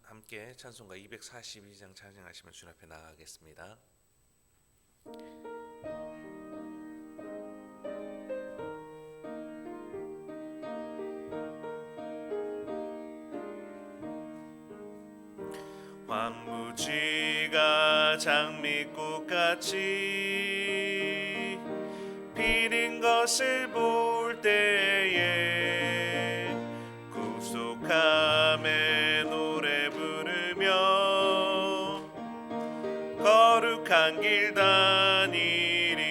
함께 찬송가 242장 찬양하시면 주님 앞에 나아가겠습니다. 황무지가 장미꽃같이 피는 것을 볼 때에 구속함의 노래 부르며 거룩한 길 다니리.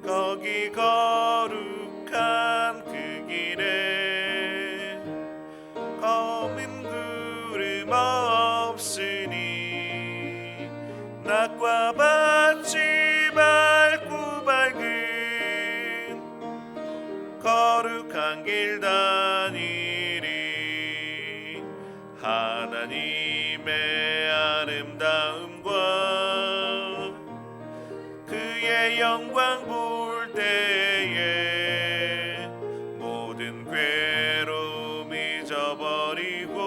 거기 거룩한 그 길에 검은 구름 없으니 낮과 밤이 밝고 밝은 거룩한 길 다니리. 하나님의 아름다움과 그의 영광 볼 때에 모든 괴로움 잊어버리고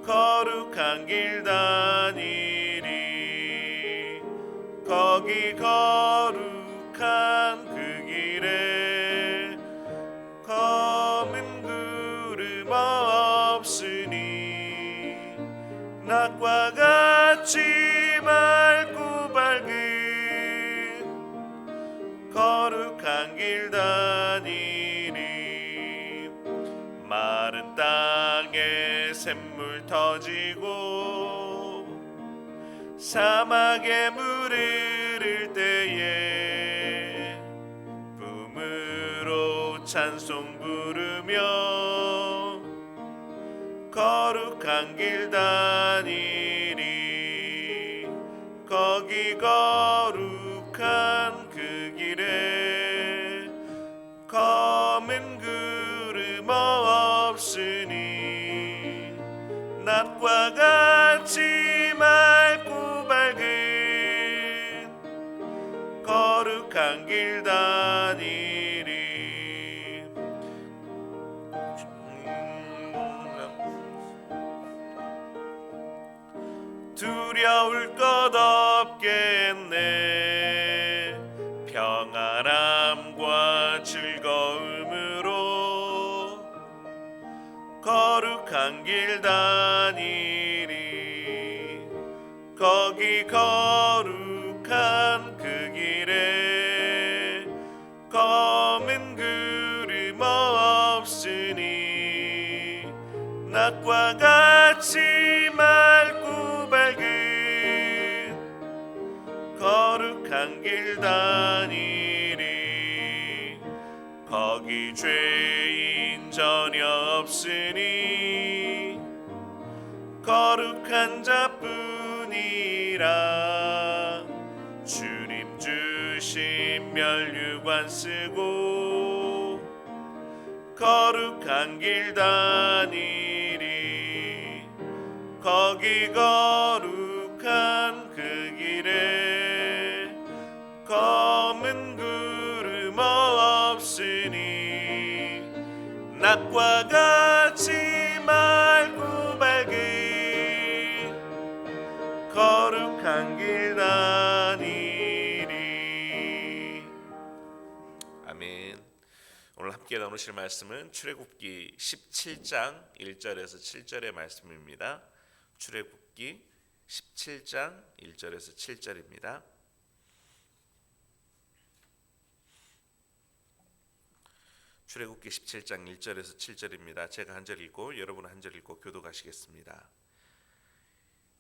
거룩한 길 다니리. 거기 거룩한 그 길에 검은 구름 없으니 낮과 같이 맑고 밝은 거룩한 길 다니리. 마른 땅에 샘물 터지고 사막에 물을 흐를 때에 붐으로 찬송 부르며 거룩한 길 다니리. 거기 거룩한 그 길에 검은 구름 없으니 낮과 같이 맑고 밝은 거룩한 길 다니리. 두려울 것 없겠네. 평안함과 즐거움으로 거룩한 길 다니리. 거기 거룩한 그 길에 검은 구름 없으니 낮과 같이 맑고 밝은 거룩한 길 다니리. 거기 죄인 전혀 없으니 거룩한 자뿐이라. 주님 주신 면류관 쓰고 거룩한 길 다니리. 거기 거룩한 그 길에 검은 구름 없으니 낮과 같이 맑고 밝은 거룩한 길 다니리. 아멘. 오늘 함께 나누실 말씀은 출애굽기 17장 1절에서 7절의 말씀입니다. 출애굽기 17장 1절에서 7절입니다. 출애굽기 17장 1절에서 7절입니다. 제가 한 절 읽고 여러분 한 절 읽고 교독하시겠습니다.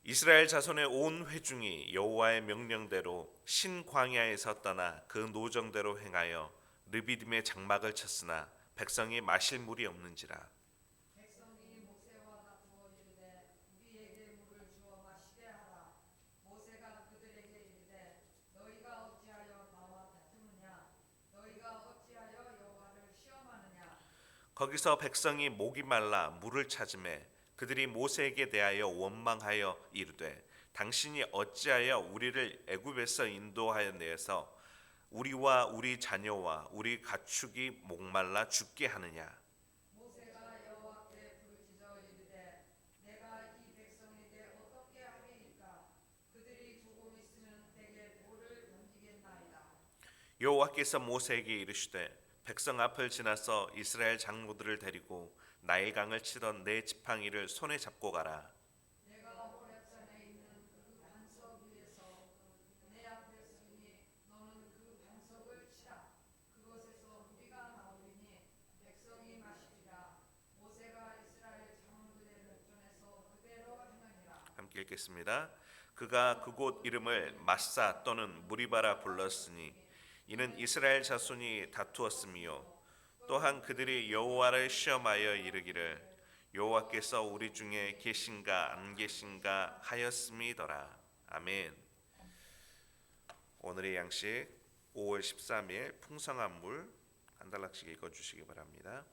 이스라엘 자손의 온 회중이 여호와의 명령대로 신 광야에서 떠나 그 노정대로 행하여 르비딤의 장막을 쳤으나 백성이 마실 물이 없는지라. 백성이 모세와 다투어 이르되 우리에게 물을 주어 마시게 하라. 모세가 그들에게 이르되 너희가 어찌하여 나와 다투느냐. 너희가 어찌하여 여호와를 시험하느냐. 거기서 백성이 목이 말라 물을 찾으매 그들이 모세에게 대하여 원망하여 이르되 당신이 어찌하여 우리를 애굽에서 인도하여 내서 우리와 우리 자녀와 우리 가축이 목말라 죽게 하느냐. 모세가 여호와께 여호와께서 모세에게 이르시되 백성 앞을 지나서 이스라엘 장로들을 데리고 나일강을 치던 내 지팡이를 손에 잡고 가라. 내가 호렙산에 있는 그 반석 위에서 내 앞에 서니 너는 그 반석을 치라. 그곳에서 물이가 나오리니 백성이 마시리라. 모세가 이스라엘 장로들의 목전에서 그대로 행하니라. 함께 읽겠습니다. 그가 그곳 이름을 마사 또는 무리바라 불렀으니 이는 이스라엘 자손이 다투었으며 또한 그들이 여호와를 시험하여 이르기를 여호와께서 우리 중에 계신가 안 계신가 하였음이더라. 아멘. 오늘의 양식 5월 13일 풍성한 물 한 달락씩 읽어주시기 바랍니다.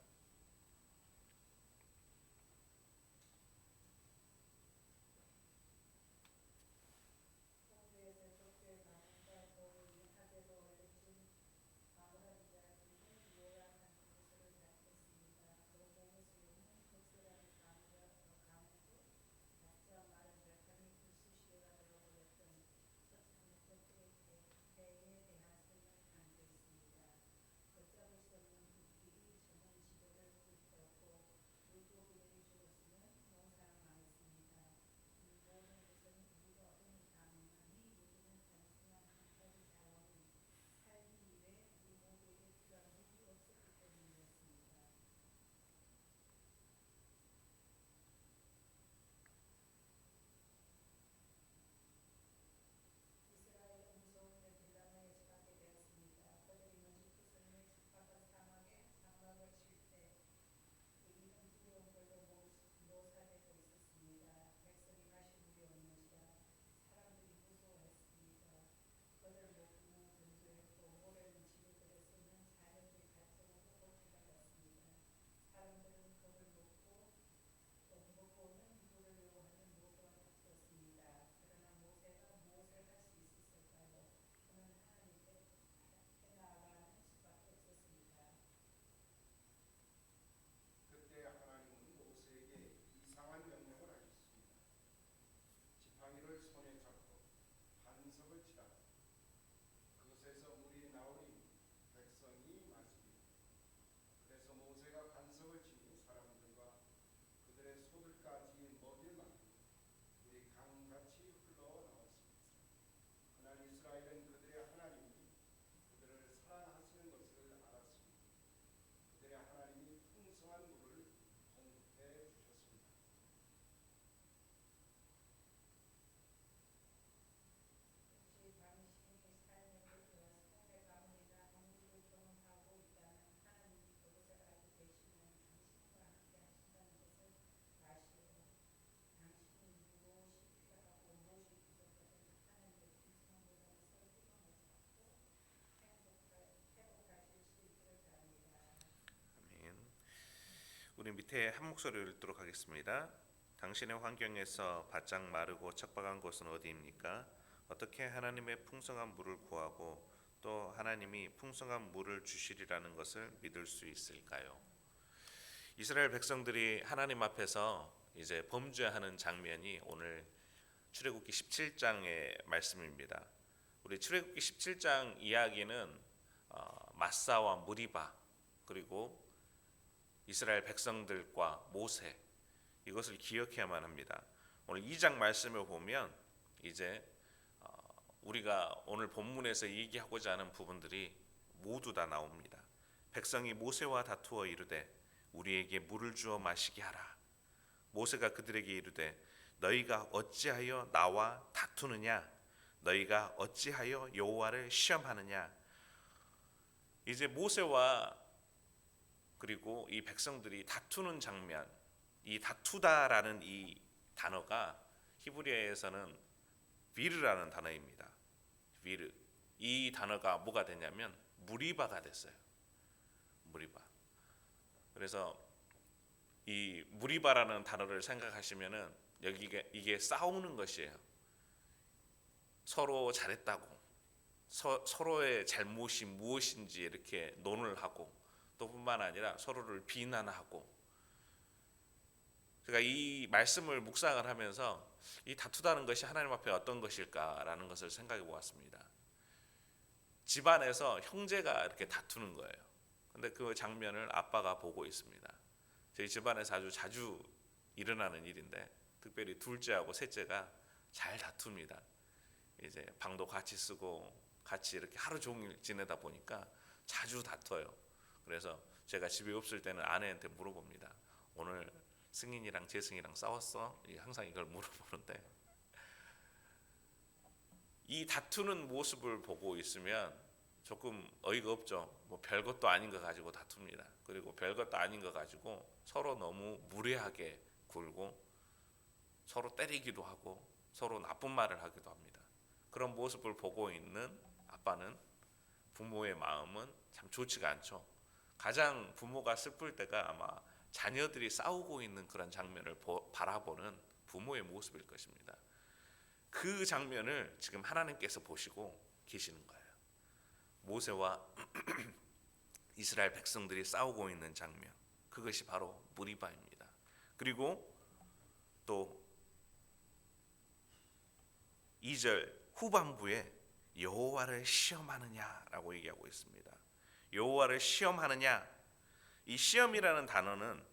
우리 밑에 한 목소리로 읽도록 하겠습니다. 당신의 환경에서 바짝 마르고 척박한 곳은 어디입니까? 어떻게 하나님의 풍성한 물을 구하고 또 하나님이 풍성한 물을 주시리라는 것을 믿을 수 있을까요? 이스라엘 백성들이 하나님 앞에서 이제 범죄하는 장면이 오늘 출애굽기 17장의 말씀입니다. 우리 출애굽기 17장 이야기는 마사와 무리바 그리고 이스라엘 백성들과 모세 이것을 기억해야만 합니다. 오늘 2장 말씀을 보면 이제 우리가 오늘 본문에서 얘기하고자 하는 부분들이 모두 다 나옵니다. 백성이 모세와 다투어 이르되 우리에게 물을 주어 마시게 하라. 모세가 그들에게 이르되 너희가 어찌하여 나와 다투느냐? 너희가 어찌하여 여호와를 시험하느냐? 이제 모세와 그리고 이 백성들이 다투는 장면, 이 다투다라는 이 단어가 히브리어에서는 비르라는 단어입니다. 비르. 이 단어가 뭐가 되냐면 무리바가 됐어요. 무리바. 그래서 이 무리바라는 단어를 생각하시면은 이게 싸우는 것이에요. 서로 잘했다고, 서로의 잘못이 무엇인지 이렇게 논을 하고, 또 뿐만 아니라 서로를 비난하고. 제가 이 말씀을 묵상을 하면서 이 다투다는 것이 하나님 앞에 어떤 것일까라는 것을 생각해 보았습니다. 집안에서 형제가 이렇게 다투는 거예요. 근데 그 장면을 아빠가 보고 있습니다. 저희 집안에서 아주 자주 일어나는 일인데, 특별히 둘째하고 셋째가 잘 다툽니다. 이제 방도 같이 쓰고 같이 이렇게 하루 종일 지내다 보니까 자주 다퉈요. 그래서 제가 집에 없을 때는 아내한테 물어봅니다. 오늘 승인이랑 재승이랑 싸웠어? 항상 이걸 물어보는데, 이 다투는 모습을 보고 있으면 조금 어이가 없죠. 뭐 별것도 아닌 거 가지고 다툽니다. 그리고 별것도 아닌 거 가지고 서로 너무 무례하게 굴고 서로 때리기도 하고 서로 나쁜 말을 하기도 합니다. 그런 모습을 보고 있는 아빠는, 부모의 마음은 참 좋지가 않죠. 가장 부모가 슬플 때가 아마 자녀들이 싸우고 있는 그런 장면을 바라보는 부모의 모습일 것입니다. 그 장면을 지금 하나님께서 보시고 계시는 거예요. 모세와 이스라엘 백성들이 싸우고 있는 장면, 그것이 바로 무리바입니다. 그리고 또 2절 후반부에 여호와를 시험하느냐라고 얘기하고 있습니다. 여호와를 시험하느냐, 이 시험이라는 단어는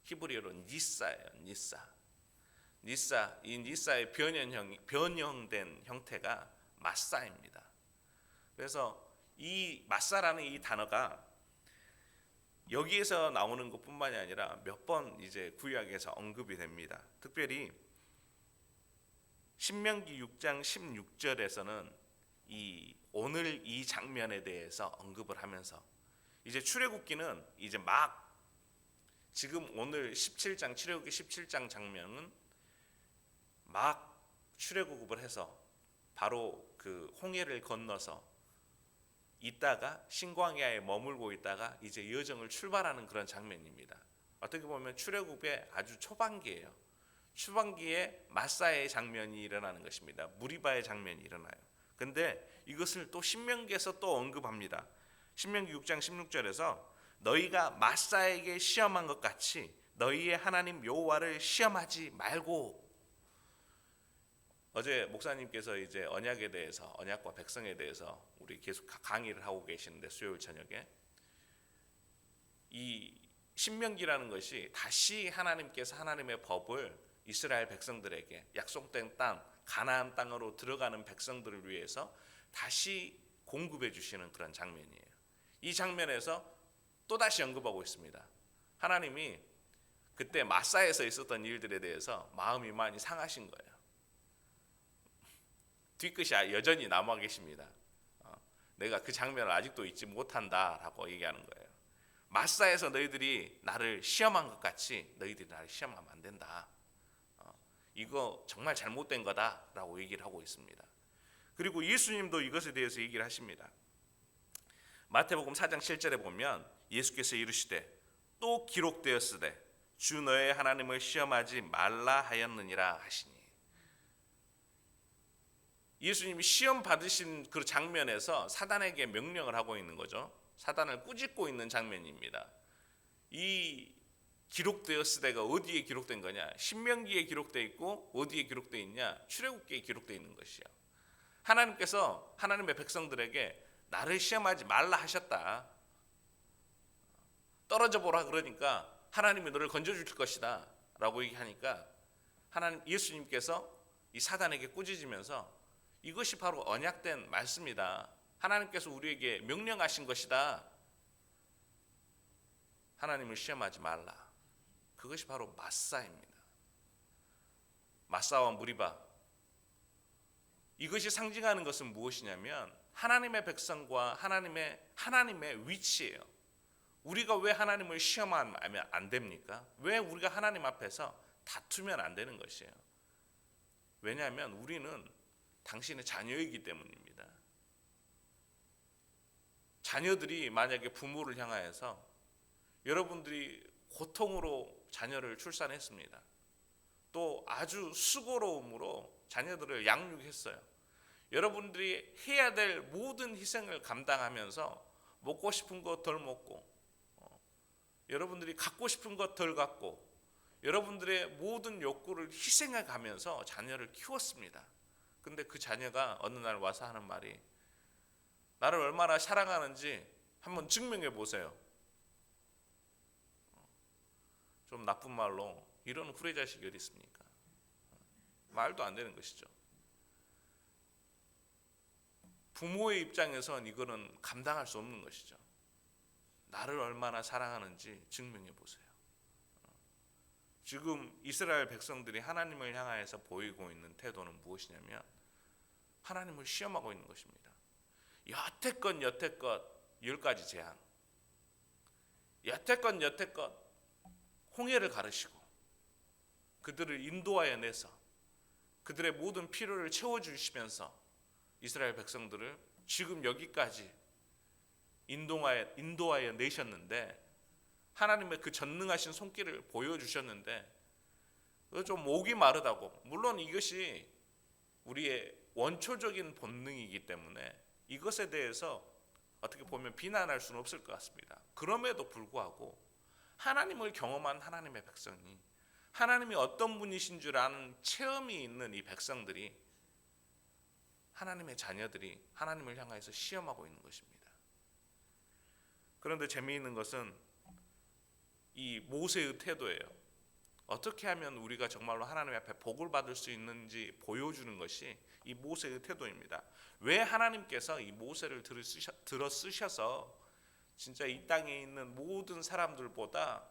히브리어로 니사예요. 니사. 이 니사의 변형된 형태가 마사입니다. 그래서 이 마사라는 이 단어가 여기에서 나오는 것뿐만이 아니라 몇 번 이제 구약에서 언급이 됩니다. 특별히 신명기 6장 16절에서는 오늘 이 장면에 대해서 언급을 하면서, 이제 출애굽기는 이제 막 지금 오늘 17장 출애굽기 17장 장면은 막 출애굽을 해서 바로 그 홍해를 건너서 있다가 신광야에 머물고 있다가 이제 여정을 출발하는 그런 장면입니다. 어떻게 보면 출애굽의 아주 초반기예요. 초반기에 마사의 장면이 일어나는 것입니다. 무리바의 장면이 일어나요. 근데 이것을 또 신명기에서 또 언급합니다. 신명기 6장 16절에서 너희가 마사에게 시험한 것 같이 너희의 하나님 여호와를 시험하지 말고. 어제 목사님께서 이제 언약에 대해서, 언약과 백성에 대해서 우리 계속 강의를 하고 계시는데, 수요일 저녁에 이 신명기라는 것이 다시 하나님께서 하나님의 법을 이스라엘 백성들에게 약속된 땅, 가나안 땅으로 들어가는 백성들을 위해서 다시 공급해 주시는 그런 장면이에요. 이 장면에서 또다시 언급하고 있습니다. 하나님이 그때 마사에서 있었던 일들에 대해서 마음이 많이 상하신 거예요. 뒤끝이 여전히 남아 계십니다. 내가 그 장면을 아직도 잊지 못한다라고 얘기하는 거예요. 마사에서 너희들이 나를 시험한 것 같이 너희들이 나를 시험하면 안 된다. 이거 정말 잘못된 거다라고 얘기를 하고 있습니다. 그리고 예수님도 이것에 대해서 얘기를 하십니다. 마태복음 4장 7절에 보면 예수께서 이르시되 또 기록되었으되 주 너의 하나님을 시험하지 말라 하였느니라 하시니. 예수님이 시험 받으신 그 장면에서 사단에게 명령을 하고 있는 거죠. 사단을 꾸짖고 있는 장면입니다. 이 기록되었으되가 어디에 기록된 거냐? 신명기에 기록되어 있고 어디에 기록되어 있냐? 출애굽기에 기록되어 있는 것이요. 하나님께서 하나님의 백성들에게 나를 시험하지 말라 하셨다. 떨어져 보라 그러니까 하나님이 너를 건져줄 것이다 라고 얘기하니까 예수님께서 이 사단에게 꾸짖으면서 이것이 바로 언약된 말씀이다. 하나님께서 우리에게 명령하신 것이다. 하나님을 시험하지 말라. 그것이 바로 마사입니다. 마사와 무리바. 이것이 상징하는 것은 무엇이냐면 하나님의 백성과 하나님의 위치예요. 우리가 왜 하나님을 시험하면 안 됩니까? 왜 우리가 하나님 앞에서 다투면 안 되는 것이에요? 왜냐하면 우리는 당신의 자녀이기 때문입니다. 자녀들이 만약에 부모를 향하여서, 여러분들이 고통으로 자녀를 출산했습니다. 또 아주 수고로움으로 자녀들을 양육했어요. 여러분들이 해야 될 모든 희생을 감당하면서 먹고 싶은 것 덜 먹고, 여러분들이 갖고 싶은 것 덜 갖고, 여러분들의 모든 욕구를 희생해 가면서 자녀를 키웠습니다. 근데 그 자녀가 어느 날 와서 하는 말이, 나를 얼마나 사랑하는지 한번 증명해 보세요. 좀 나쁜 말로 이런 후레자식이 어디 있습니까? 말도 안 되는 것이죠. 부모의 입장에선 이거는 감당할 수 없는 것이죠. 나를 얼마나 사랑하는지 증명해 보세요. 지금 이스라엘 백성들이 하나님을 향하여서 보이고 있는 태도는 무엇이냐면 하나님을 시험하고 있는 것입니다. 여태껏 10가지 재앙, 여태껏 홍해를 가르시고 그들을 인도하여 내서 그들의 모든 필요를 채워주시면서 이스라엘 백성들을 지금 여기까지 인도하여 내셨는데, 하나님의 그 전능하신 손길을 보여주셨는데 좀 목이 마르다고, 물론 이것이 우리의 원초적인 본능이기 때문에 이것에 대해서 어떻게 보면 비난할 수는 없을 것 같습니다. 그럼에도 불구하고 하나님을 경험한 하나님의 백성이, 하나님이 어떤 분이신 줄 아는 체험이 있는 이 백성들이, 하나님의 자녀들이 하나님을 향해서 시험하고 있는 것입니다. 그런데 재미있는 것은 이 모세의 태도예요. 어떻게 하면 우리가 정말로 하나님 앞에 복을 받을 수 있는지 보여주는 것이 이 모세의 태도입니다. 왜 하나님께서 이 모세를 들어 쓰셔서 진짜 이 땅에 있는 모든 사람들보다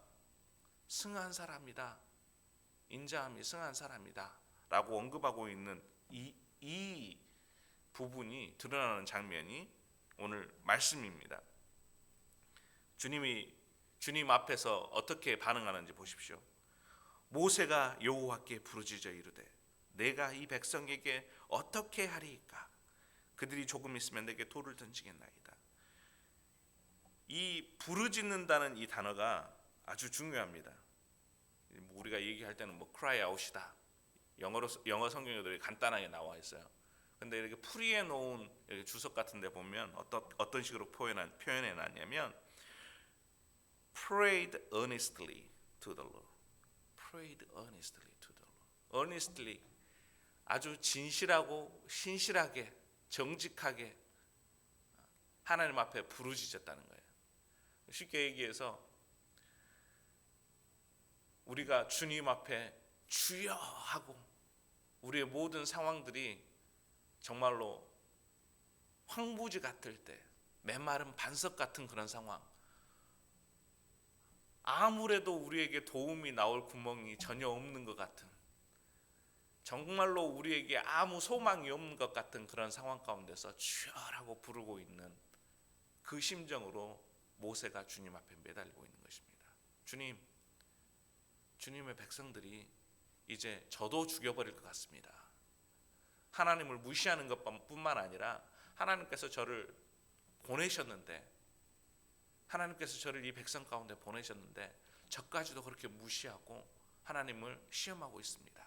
승한 사람이다, 인자함이 승한 사람이다 라고 언급하고 있는 이 부분이 드러나는 장면이 오늘 말씀입니다. 주님 앞에서 어떻게 반응하는지 보십시오. 모세가 여호와께 부르짖어 이르되 내가 이 백성에게 어떻게 하리이까? 그들이 조금 있으면 내게 돌을 던지겠나이다. 이 부르짖는다는 이 단어가 아주 중요합니다. 우리가 얘기할 때는 뭐 cry out이다, 영어 성경에도 간단하게 나와 있어요. 근데 이렇게 풀이해 놓은 이렇게 주석 같은 데 보면 어떤 식으로 표현해 놨냐면 prayed earnestly to the Lord. prayed earnestly to the Lord. earnestly, 아주 진실하고 신실하게 정직하게 하나님 앞에 부르짖었다는 거예요. 쉽게 얘기해서 우리가 주님 앞에 주여 하고 우리의 모든 상황들이 정말로 황무지 같을 때, 메마른 반석 같은 그런 상황, 아무래도 우리에게 도움이 나올 구멍이 전혀 없는 것 같은, 정말로 우리에게 아무 소망이 없는 것 같은 그런 상황 가운데서 주여라고 부르고 있는 그 심정으로 모세가 주님 앞에 매달리고 있는 것입니다. 주님의 백성들이 이제 저도 죽여버릴 것 같습니다. 하나님을 무시하는 것뿐만 아니라 하나님께서 저를 보내셨는데, 하나님께서 저를 이 백성 가운데 보내셨는데 저까지도 그렇게 무시하고 하나님을 시험하고 있습니다.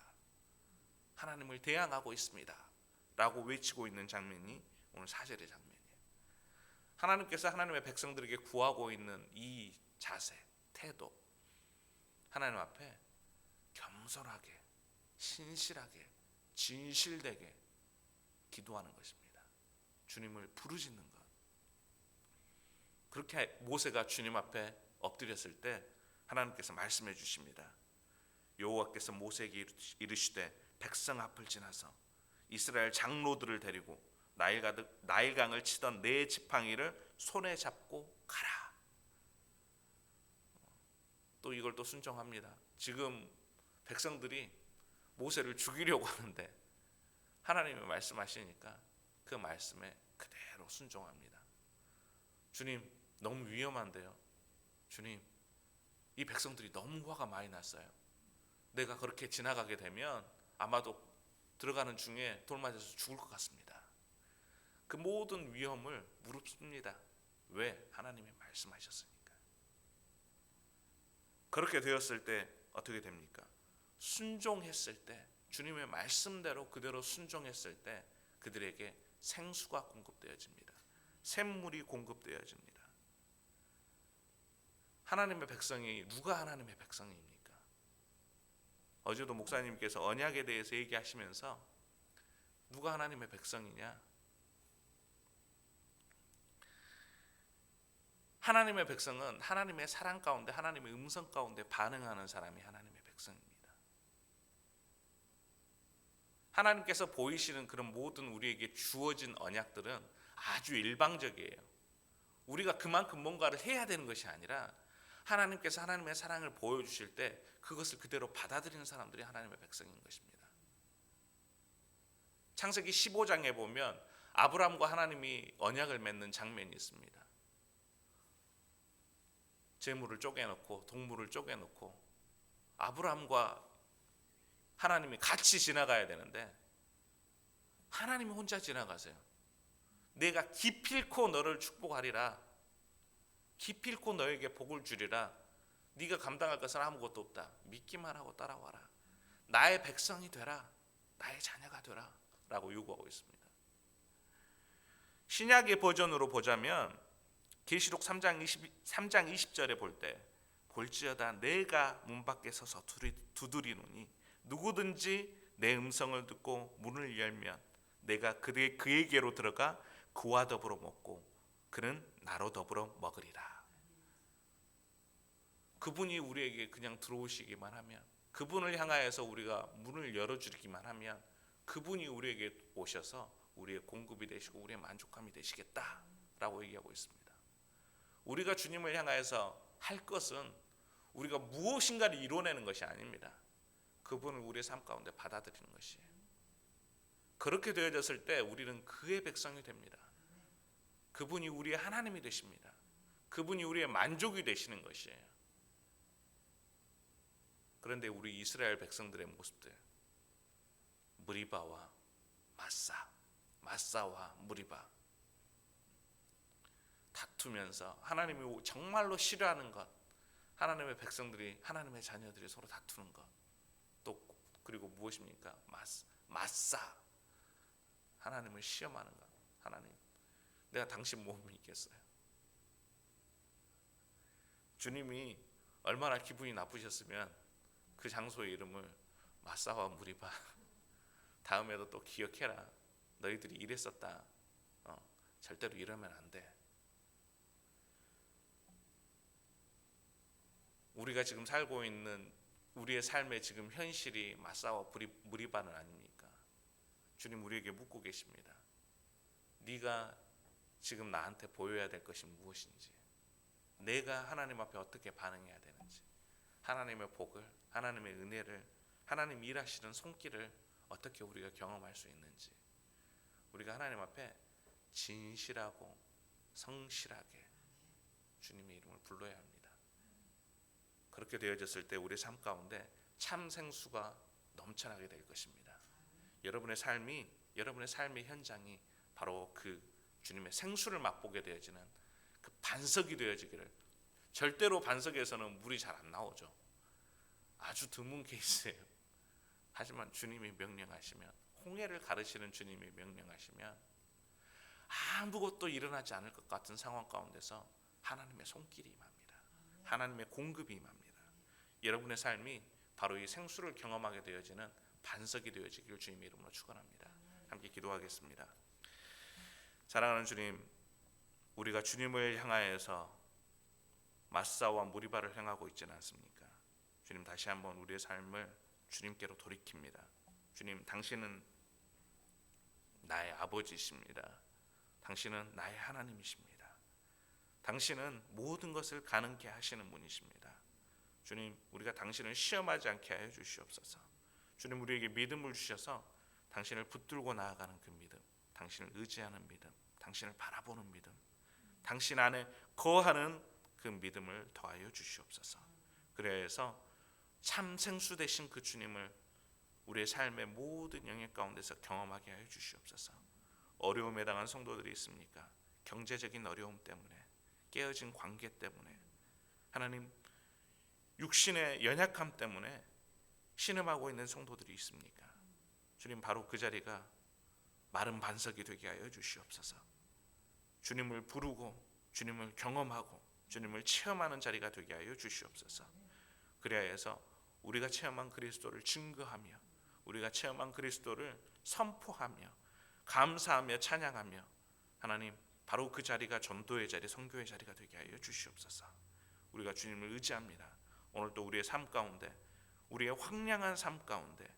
하나님을 대항하고 있습니다 라고 외치고 있는 장면이 오늘 4절의 장면이에요. 하나님께서 하나님의 백성들에게 구하고 있는 이 자세, 태도, 하나님 앞에 겸손하게, 신실하게, 진실되게 기도하는 것입니다. 주님을 부르짖는 것. 그렇게 모세가 주님 앞에 엎드렸을 때 하나님께서 말씀해 주십니다. 여호와께서 모세에게 이르시되 백성 앞을 지나서 이스라엘 장로들을 데리고 나일강을 치던 네 지팡이를 손에 잡고 가라. 또 이걸 또 순종합니다. 지금 백성들이 모세를 죽이려고 하는데 하나님이 말씀하시니까 그 말씀에 그대로 순종합니다. 주님, 너무 위험한데요. 주님, 이 백성들이 너무 화가 많이 났어요. 내가 그렇게 지나가게 되면 아마도 들어가는 중에 돌 맞아서 죽을 것 같습니다. 그 모든 위험을 무릅씁니다. 왜? 하나님이 말씀하셨으니까. 그렇게 되었을 때 어떻게 됩니까? 순종했을 때, 주님의 말씀대로 그대로 순종했을 때 그들에게 생수가 공급되어집니다. 샘물이 공급되어집니다. 하나님의 백성이, 누가 하나님의 백성입니까? 어제도 목사님께서 언약에 대해서 얘기하시면서 누가 하나님의 백성이냐? 하나님의 백성은 하나님의 사랑 가운데, 하나님의 음성 가운데 반응하는 사람이 하나님의 백성입니다. 하나님께서 보이시는 그런 모든 우리에게 주어진 언약들은 아주 일방적이에요. 우리가 그만큼 뭔가를 해야 되는 것이 아니라 하나님께서 하나님의 사랑을 보여주실 때 그것을 그대로 받아들이는 사람들이 하나님의 백성인 것입니다. 창세기 15장에 보면 아브라함과 하나님이 언약을 맺는 장면이 있습니다. 재물을 쪼개놓고 동물을 쪼개놓고 아브라함과 하나님이 같이 지나가야 되는데 하나님이 혼자 지나가세요. 내가 기필코 너를 축복하리라, 기필코 너에게 복을 주리라, 네가 감당할 것은 아무것도 없다, 믿기만 하고 따라와라, 나의 백성이 되라, 나의 자녀가 되라 라고 요구하고 있습니다. 신약의 버전으로 보자면 계시록 3장 20절에 볼 때 볼지어다 내가 문 밖에 서서 두드리노니 누구든지 내 음성을 듣고 문을 열면 내가 그에게로 들어가 그와 더불어 먹고 그는 나로 더불어 먹으리라. 그분이 우리에게 그냥 들어오시기만 하면, 그분을 향하여서 우리가 문을 열어주기만 하면 그분이 우리에게 오셔서 우리의 공급이 되시고 우리의 만족함이 되시겠다라고 얘기하고 있습니다. 우리가 주님을 향하여서 할 것은 우리가 무엇인가를 이뤄내는 것이 아닙니다. 그분을 우리의 삶 가운데 받아들이는 것이에요. 그렇게 되어졌을 때 우리는 그의 백성이 됩니다. 그분이 우리의 하나님이 되십니다. 그분이 우리의 만족이 되시는 것이에요. 그런데 우리 이스라엘 백성들의 모습들, 무리바와 마사와 무리바, 다투면서 하나님이 정말로 싫어하는 것, 하나님의 백성들이, 하나님의 자녀들이 서로 다투는 것, 또 그리고 무엇입니까? 마사, 하나님을 시험하는 것. 하나님, 내가 당신 못 믿겠어요. 주님이 얼마나 기분이 나쁘셨으면 그 장소의 이름을 마사와 무리바, 다음에도 또 기억해라, 너희들이 이랬었다, 절대로 이러면 안 돼. 우리가 지금 살고 있는 우리의 삶의 지금 현실이 마사와 무리바는 아닙니까? 주님 우리에게 묻고 계십니다. 네가 지금 나한테 보여야 될 것이 무엇인지, 내가 하나님 앞에 어떻게 반응해야 되는지, 하나님의 복을, 하나님의 은혜를, 하나님 일하시는 손길을 어떻게 우리가 경험할 수 있는지, 우리가 하나님 앞에 진실하고 성실하게 주님의 이름을 불러야 합니다. 그렇게 되어졌을 때 우리 삶 가운데 참 생수가 넘쳐나게 될 것입니다. 여러분의 삶의 현장이 바로 그 주님의 생수를 맛보게 되어지는 그 반석이 되어지기를. 절대로 반석에서는 물이 잘 안 나오죠. 아주 드문 케이스예요. 하지만 주님이 명령하시면, 홍해를 가르시는 주님이 명령하시면 아무것도 일어나지 않을 것 같은 상황 가운데서 하나님의 손길이 임합니다. 하나님의 공급이 임합니다. 여러분의 삶이 바로 이 생수를 경험하게 되어지는 반석이 되어지기를 주님의 이름으로 축원합니다. 함께 기도하겠습니다. 사랑하는 주님, 우리가 주님을 향하여서 마사와 무리바를 향하고 있지는 않습니까? 주님, 다시 한번 우리의 삶을 주님께로 돌이킵니다. 주님, 당신은 나의 아버지이십니다. 당신은 나의 하나님이십니다. 당신은 모든 것을 가능케 하시는 분이십니다. 주님, 우리가 당신을 시험하지 않게 하여 주시옵소서. 주님, 우리에게 믿음을 주셔서 당신을 붙들고 나아가는 그 믿음, 당신을 의지하는 믿음, 당신을 바라보는 믿음, 당신 안에 거하는 그 믿음을 더하여 주시옵소서. 그래서 참 생수 되신 그 주님을 우리의 삶의 모든 영역 가운데서 경험하게 하여 주시옵소서. 어려움에 당한 성도들이 있습니까? 경제적인 어려움 때문에, 깨어진 관계 때문에, 하나님 육신의 연약함 때문에 신음하고 있는 성도들이 있습니까? 주님, 바로 그 자리가 마른 반석이 되게 하여 주시옵소서. 주님을 부르고 주님을 경험하고 주님을 체험하는 자리가 되게 하여 주시옵소서. 그래야 해서 우리가 체험한 그리스도를 증거하며, 우리가 체험한 그리스도를 선포하며, 감사하며 찬양하며, 하나님 바로 그 자리가 전도의 자리, 선교의 자리가 되게 하여 주시옵소서. 우리가 주님을 의지합니다. 오늘도 우리의 삶 가운데, 우리의 황량한 삶 가운데,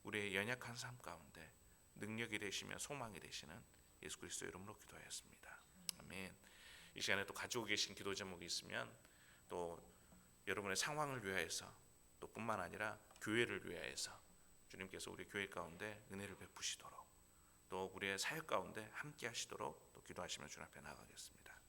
우리의 연약한 삶 가운데 능력이 되시며 소망이 되시는 예수 그리스도 이름으로 기도하였습니다. 아멘. 이 시간에 또 가지고 계신 기도 제목이 있으면 또 여러분의 상황을 위하여서, 또 뿐만 아니라 교회를 위하여서 주님께서 우리 교회 가운데 은혜를 베푸시도록, 또 우리의 사역 가운데 함께 하시도록 또 기도하시며 주님 앞에 나아가겠습니다.